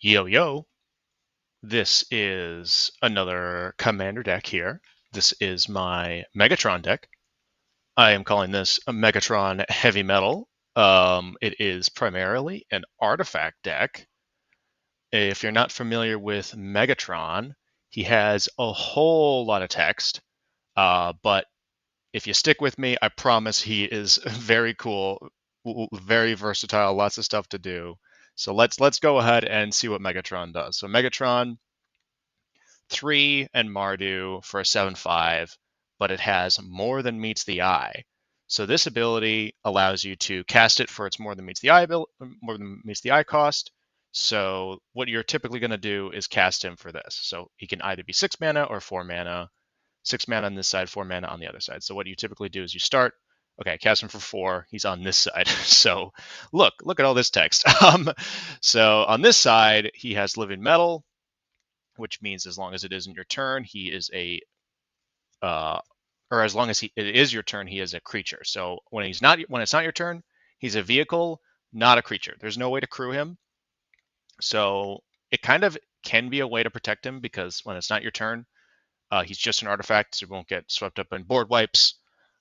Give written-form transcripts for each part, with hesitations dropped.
Yo, yo. This is another commander deck here. This is my Megatron deck. I am calling this a Megatron Heavy Metal. It is primarily an artifact deck. If you're not familiar with Megatron, he has a whole lot of text. But if you stick with me, I promise he is very cool, very versatile, lots of stuff to do. So let's go ahead and see what Megatron does. So Megatron 3 and Mardu for a 7/5, but it has more than meets the eye. So this ability allows you to cast it for its more than meets the eye cost. So what you're typically going to do is cast him for this. So he can either be 6 mana or 4 mana. 6 mana on this side, 4 mana on the other side. So what you typically do is you start, okay, cast him for 4. He's on this side. So look at all this text. So on this side, he has Living Metal, which means as long as it isn't your turn, he is a or as long as it is your turn, he is a creature. So when it's not your turn, he's a vehicle, not a creature. There's no way to crew him. So it kind of can be a way to protect him because when it's not your turn, he's just an artifact, so he won't get swept up in board wipes.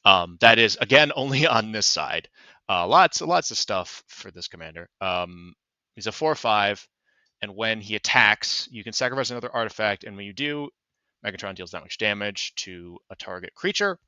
That is again only on this side. Lots of stuff for this commander. He's a 4/5. And when he attacks, you can sacrifice another artifact, and when you do, Megatron deals that much damage to a target creature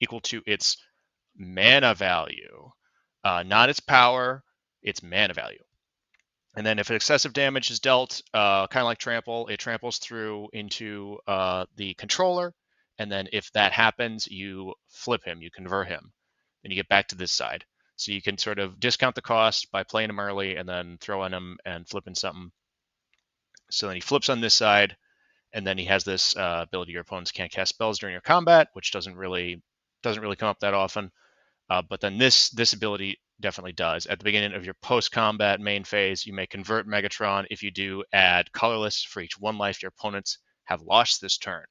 equal to its mana value. Not its power, its mana value. And then if excessive damage is dealt, kind of like Trample, it tramples through into the controller. And then if that happens, you flip him, you convert him. Then you get back to this side. So you can sort of discount the cost by playing him early and then throwing him and flipping something. So then he flips on this side, and then he has this ability: your opponents can't cast spells during your combat, which doesn't really come up that often. But then this ability definitely does. At the beginning of your post-combat main phase, you may convert Megatron. If you do, add colorless for each 1 life your opponents have lost this turn.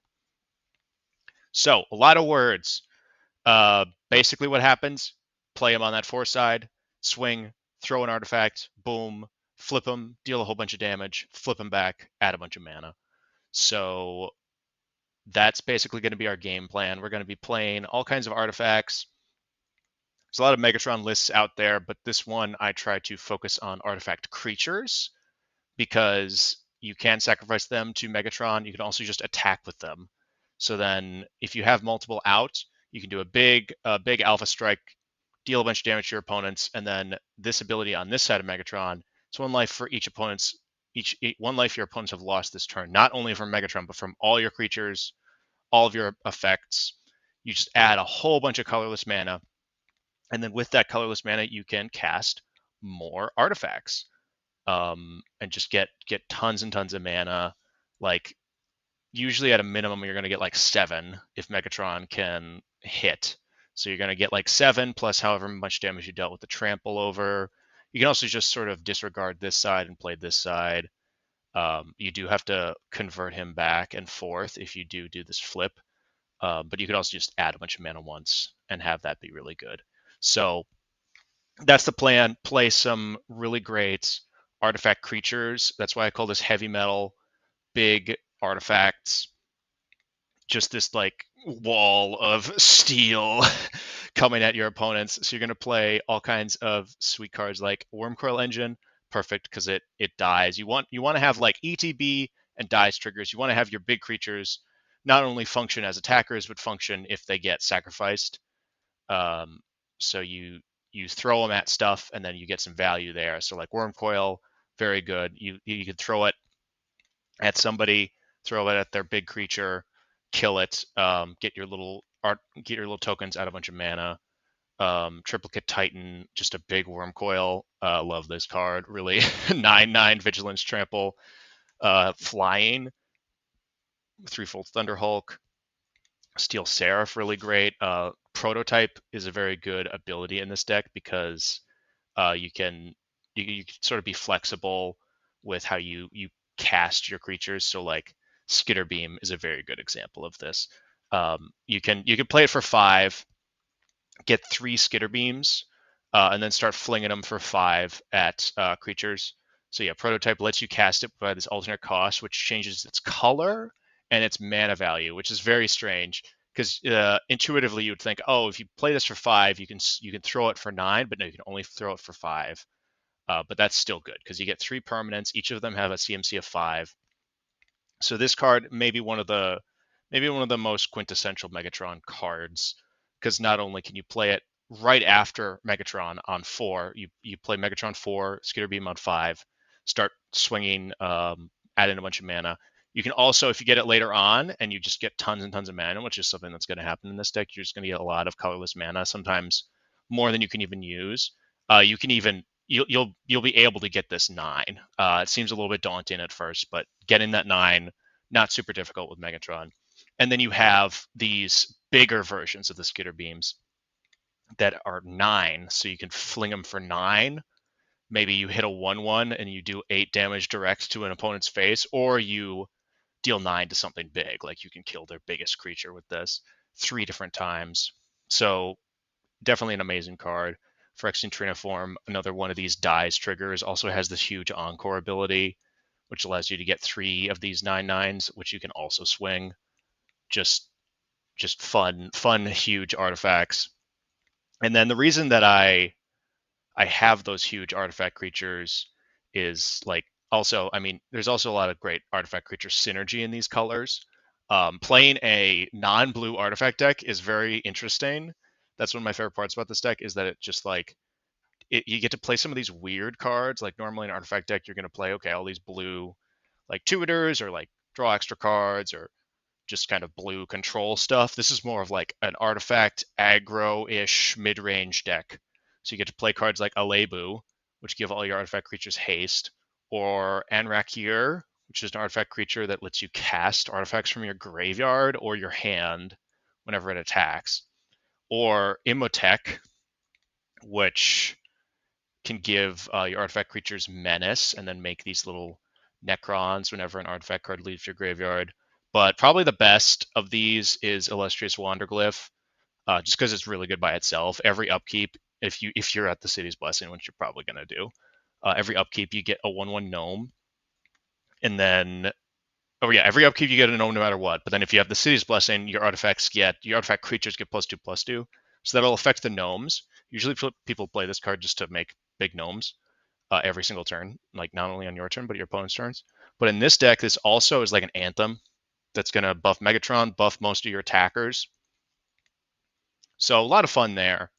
So a lot of words. Basically, what happens? Play him on that 4 side, swing, throw an artifact, boom, flip him, deal a whole bunch of damage, flip him back, add a bunch of mana. So that's basically going to be our game plan. We're going to be playing all kinds of artifacts. There's a lot of Megatron lists out there, but this one I try to focus on artifact creatures because you can sacrifice them to Megatron. You can also just attack with them. So then if you have multiple out, you can do a big alpha strike, deal a bunch of damage to your opponents, and then this ability on this side of Megatron, it's 1 life for each opponent's 1 life your opponents have lost this turn, not only from Megatron, but from all your creatures, all of your effects. You just add a whole bunch of colorless mana, and then with that colorless mana, you can cast more artifacts, and just get tons and tons of mana. Like usually at a minimum, you're going to get like 7 if Megatron can hit. So you're going to get like 7 plus however much damage you dealt with the trample over. You can also just sort of disregard this side and play this side. You do have to convert him back and forth if you do this flip. But you could also just add a bunch of mana once and have that be really good. So that's the plan. Play some really great artifact creatures. That's why I call this heavy metal. Big artifacts. Just this like wall of steel coming at your opponents. So you're going to play all kinds of sweet cards like Wormcoil Engine. Perfect because it dies. You want to have like ETB and dies triggers. You want to have your big creatures not only function as attackers, but function if they get sacrificed. So you throw them at stuff, and then you get some value there. So like Wormcoil, very good. You could throw it at somebody, throw it at their big creature, kill it, get your little tokens, add a bunch of mana. Triplicate Titan, just a big Wormcoil. Love this card. Really 9/9 Vigilance Trample, flying, threefold Thunderhulk. Steel Seraph, really great. Prototype is a very good ability in this deck because you can sort of be flexible with how you cast your creatures. So like Skitter Beam is a very good example of this. You can play it for 5, get 3 Skitter Beams, and then start flinging them for 5 at creatures. So yeah, Prototype lets you cast it by this alternate cost, which changes its color and its mana value, which is very strange because intuitively you would think, oh, if you play this for 5, you can throw it for 9, but no, you can only throw it for 5. But that's still good because you get 3 permanents. Each of them have a CMC of 5. So this card may be one of the most quintessential Megatron cards because not only can you play it right after Megatron on 4, you play Megatron 4, Skitter Beam on 5, start swinging, add in a bunch of mana. You can also, if you get it later on and you just get tons and tons of mana, which is something that's going to happen in this deck, you're just going to get a lot of colorless mana, sometimes more than you can even use. You can even you'll be able to get this 9. It seems a little bit daunting at first, but getting that 9, not super difficult with Megatron. And then you have these bigger versions of the Skitter Beams that are 9, so you can fling them for 9. Maybe you hit a 1/1 and you do 8 damage direct to an opponent's face, or you deal 9 to something big, like you can kill their biggest creature with this 3 different times. So definitely an amazing card. Phyrexian Triniform, another one of these dies triggers, also has this huge Encore ability, which allows you to get 3 of these 9/9s, which you can also swing. Just fun, huge artifacts. And then the reason that I have those huge artifact creatures is like also, I mean, there's also a lot of great artifact creature synergy in these colors. Playing a non-blue artifact deck is very interesting. That's one of my favorite parts about this deck is that it just like you get to play some of these weird cards. Like normally in an artifact deck, you're going to play all these blue like tutors or like draw extra cards or just kind of blue control stuff. This is more of like an artifact aggro-ish mid-range deck. So you get to play cards like Alebu, which give all your artifact creatures haste, or Anrakir, which is an artifact creature that lets you cast artifacts from your graveyard or your hand whenever it attacks, or Imhotep, which can give your artifact creatures menace and then make these little Necrons whenever an artifact card leaves your graveyard. But probably the best of these is Illustrious Wanderglyph, just because it's really good by itself. Every upkeep, if you're at the City's Blessing, which you're probably gonna do, every upkeep you get a 1/1 gnome, and then every upkeep you get a gnome no matter what. But then if you have the City's Blessing, your artifact creatures get +2/+2, so that'll affect the gnomes. Usually people play this card just to make big gnomes every single turn, like not only on your turn but your opponent's turns. But in this deck, this also is like an anthem that's going to buff Megatron, buff most of your attackers. So a lot of fun there.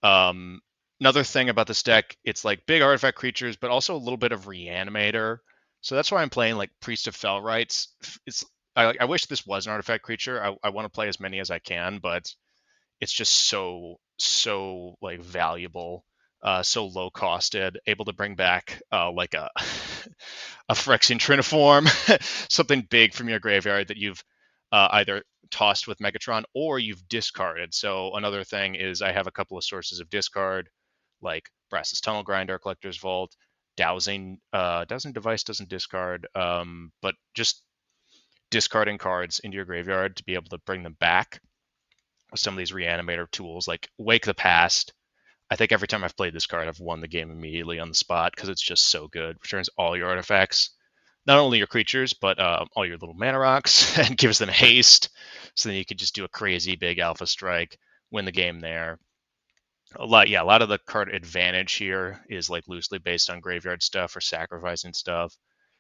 Um, Another thing about this deck, it's like big artifact creatures, but also a little bit of Reanimator. So that's why I'm playing like Priest of Felrights. I wish this was an artifact creature. I want to play as many as I can, but it's just so like valuable, so low costed, able to bring back like a a Phyrexian Triniform, something big from your graveyard that you've either tossed with Megatron or you've discarded. So another thing is I have a couple of sources of discard, like Brass's Tunnel Grinder, Collector's Vault, Dowsing Device doesn't discard, but just discarding cards into your graveyard to be able to bring them back with some of these reanimator tools like Wake the Past. I think every time I've played this card, I've won the game immediately on the spot because it's just so good. Returns all your artifacts, not only your creatures, but all your little mana rocks, and gives them haste. So then you could just do a crazy big alpha strike, win the game there. A lot of the card advantage here is like loosely based on graveyard stuff or sacrificing stuff,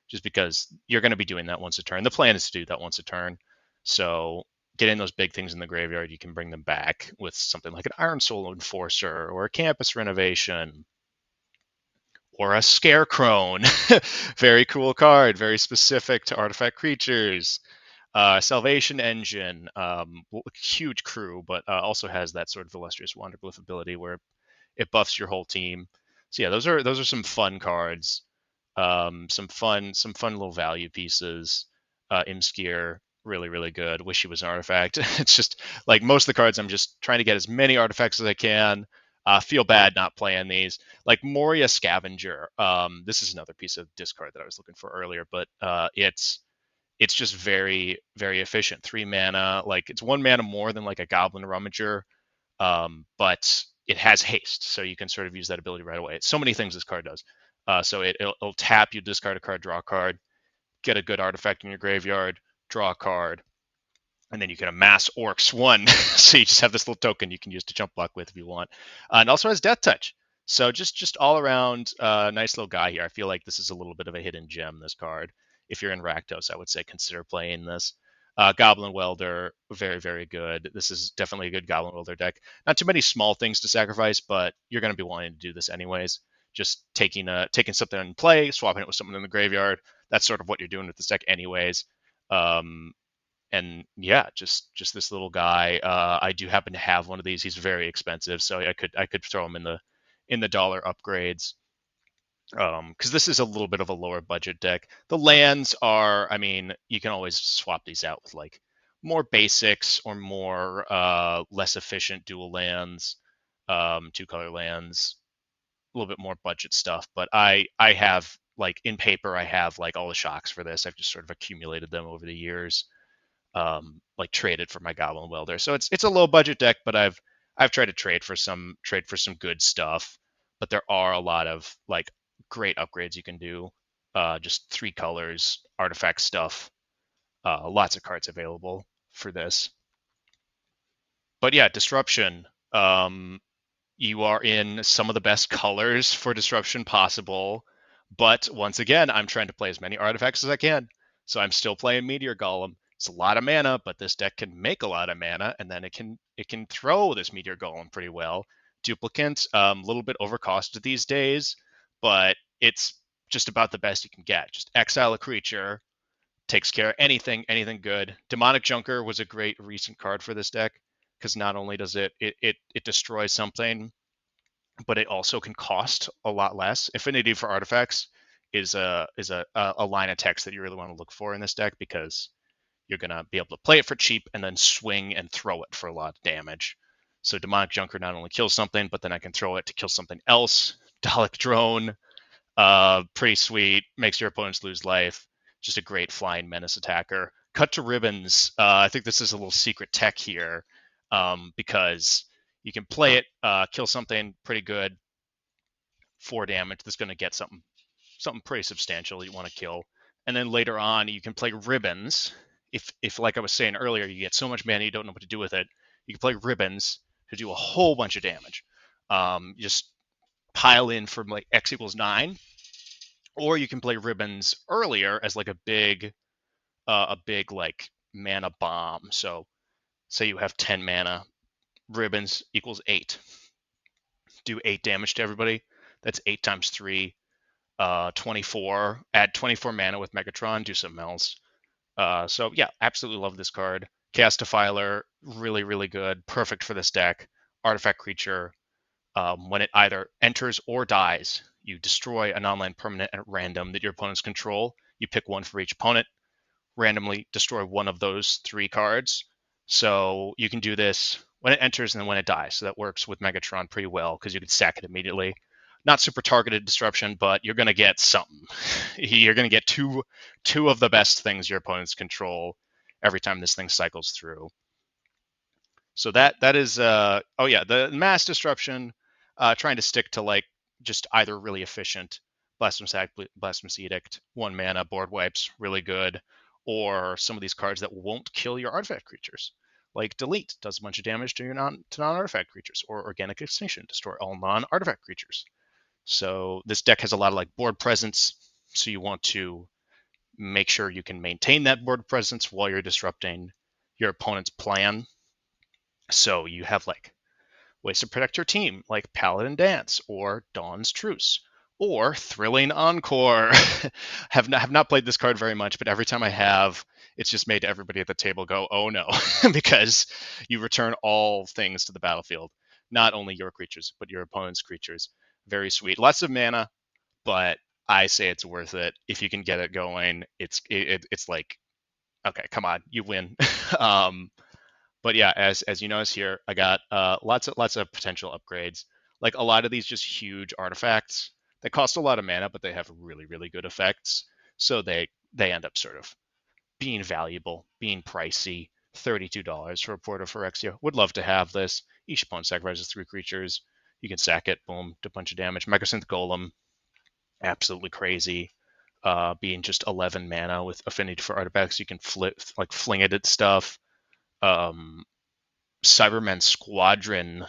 just because you're going to be doing that once a turn. The plan is to do that once a turn. So getting those big things in the graveyard, you can bring them back with something like an Iron Soul Enforcer or a Campus Renovation or a Scarecrow. Very cool card, very specific to artifact creatures. Salvation Engine, huge crew, but also has that sort of illustrious Wanderglyph ability where it buffs your whole team. So yeah, those are some fun cards. Some fun little value pieces. Imskier, really good. Wish he was an artifact. It's just like most of the cards, I'm just trying to get as many artifacts as I can. Feel bad not playing these. Like Moria Scavenger. This is another piece of discard that I was looking for earlier, but it's just very efficient. 3 mana, like it's 1 mana more than like a Goblin Rummager, but it has haste, so you can sort of use that ability right away. It's so many things this card does. So it'll tap, you discard a card, draw a card, get a good artifact in your graveyard, draw a card, and then you can amass Orcs 1. So you just have this little token you can use to jump block with if you want. And also has Death Touch. So just all around nice little guy here. I feel like this is a little bit of a hidden gem, this card. If you're in Rakdos, I would say consider playing this. Goblin Welder, very, very good. This is definitely a good Goblin Welder deck. Not too many small things to sacrifice, but you're going to be wanting to do this anyways. Just taking something in play, swapping it with something in the graveyard. That's sort of what you're doing with this deck anyways. And yeah, just this little guy. I do happen to have one of these. He's very expensive, so I could throw him in the dollar upgrades. Because this is a little bit of a lower budget deck. The lands are, I mean, you can always swap these out with like more basics or more less efficient dual lands, two color lands, a little bit more budget stuff. But I have like in paper, I have like all the shocks for this. I've just sort of accumulated them over the years, like traded for my Goblin Welder. So it's a low budget deck, but I've tried to trade for some good stuff. But there are a lot of like great upgrades you can do. Just three colors, artifact stuff, lots of cards available for this. But yeah, disruption. You are in some of the best colors for disruption possible. But once again, I'm trying to play as many artifacts as I can. So I'm still playing Meteor Golem. It's a lot of mana, but this deck can make a lot of mana, and then it can throw this Meteor Golem pretty well. Duplicant, a little bit overcosted these days, but it's just about the best you can get. Just exile a creature, takes care of anything good. Demonic Junker was a great recent card for this deck because not only does it destroys something, but it also can cost a lot less. Affinity for artifacts is a line of text that you really want to look for in this deck because you're gonna be able to play it for cheap and then swing and throw it for a lot of damage. So Demonic Junker not only kills something, but then I can throw it to kill something else. Dalek Drone, pretty sweet. Makes your opponents lose life. Just a great flying menace attacker. Cut to Ribbons. I think this is a little secret tech here, because you can play it, kill something pretty good, 4 damage. That's going to get something pretty substantial you want to kill, and then later on you can play Ribbons. If like I was saying earlier, you get so much mana you don't know what to do with it, you can play Ribbons to do a whole bunch of damage. Just pile in from like X equals 9, or you can play Ribbons earlier as like a big like mana bomb. So say you have 10 mana, Ribbons equals 8. Do 8 damage to everybody. That's 8 times 3, 24. Add 24 mana with Megatron. Do something else. So yeah, absolutely love this card. Chaos Defiler, really, really good. Perfect for this deck. Artifact creature. When it either enters or dies, you destroy a non-land permanent at random that your opponents control. You pick one for each opponent, randomly destroy one of those 3 cards. So you can do this when it enters and then when it dies. So that works with Megatron pretty well because you can sack it immediately. Not super targeted disruption, but you're going to get something. You're going to get two of the best things your opponents control every time this thing cycles through. So that is oh yeah, the mass disruption, trying to stick to like just either really efficient Blasphemous Edict, 1 mana board wipes, really good, or some of these cards that won't kill your artifact creatures. Like Delete does a bunch of damage to your non-artifact creatures, or Organic Extinction, destroy all non-artifact creatures. So this deck has a lot of like board presence, so you want to make sure you can maintain that board presence while you're disrupting your opponent's plan. So you have like ways to protect your team, like Paladin Dance or Dawn's Truce or Thrilling Encore. have not played this card very much, but every time I have, it's just made everybody at the table go, "Oh no," because you return all things to the battlefield, not only your creatures but your opponent's creatures. Very sweet, lots of mana, but I say it's worth it if you can get it going. It's like, okay, come on, you win. um, but yeah, as you notice here, I got lots of potential upgrades. Like a lot of these just huge artifacts that cost a lot of mana, but they have really really good effects. So they end up sort of being valuable, being pricey. $32 for a Port of Phyrexia. Would love to have this. Each opponent sacrifices 3 creatures. You can sack it, boom, do a bunch of damage. Microsynth Golem, absolutely crazy. Being just 11 mana with affinity for artifacts, you can fling it at stuff. Um, Cybermen Squadron.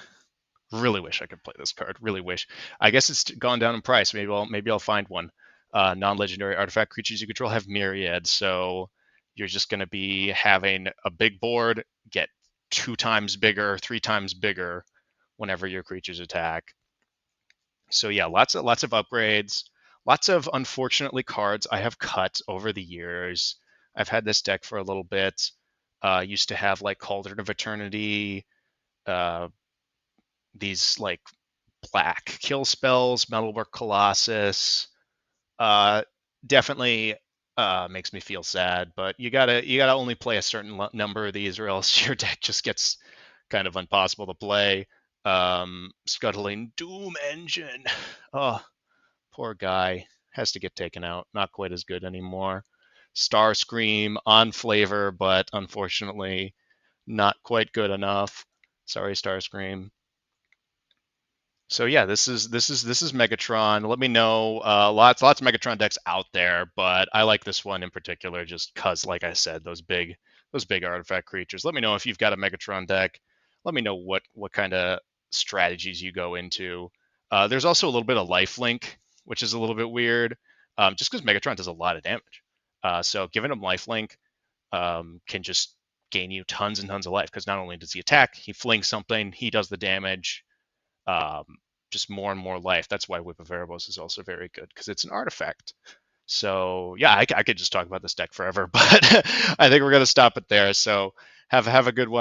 Really wish I could play this card. Really wish. I guess it's gone down in price. Maybe I'll find one. Non-legendary artifact creatures you control have myriad, so you're just going to be having a big board get 2 times bigger, 3 times bigger whenever your creatures attack. So yeah, lots of upgrades, lots of unfortunately cards I have cut over the years. I've had this deck for a little bit. Used to have like Cauldron of Eternity, uh, these like black kill spells, Metalwork Colossus. Uh, Definitely makes me feel sad, but you gotta only play a certain number of these, or else your deck just gets kind of impossible to play. Scuttling Doom Engine. Oh, poor guy. Has to get taken out. Not quite as good anymore. Starscream on flavor, but unfortunately not quite good enough. Sorry, Starscream. So yeah, this is Megatron. Let me know. Lots of Megatron decks out there, but I like this one in particular just because, like I said, those big artifact creatures. Let me know if you've got a Megatron deck. Let me know what kind of strategies you go into. There's also a little bit of lifelink, which is a little bit weird, just because Megatron does a lot of damage. So giving him lifelink can just gain you tons and tons of life because not only does he attack, he flings something, he does the damage, um, just more and more life. That's why Whip of Erebos is also very good because it's an artifact. So yeah, I could just talk about this deck forever, but I think we're gonna stop it there. So have a good one.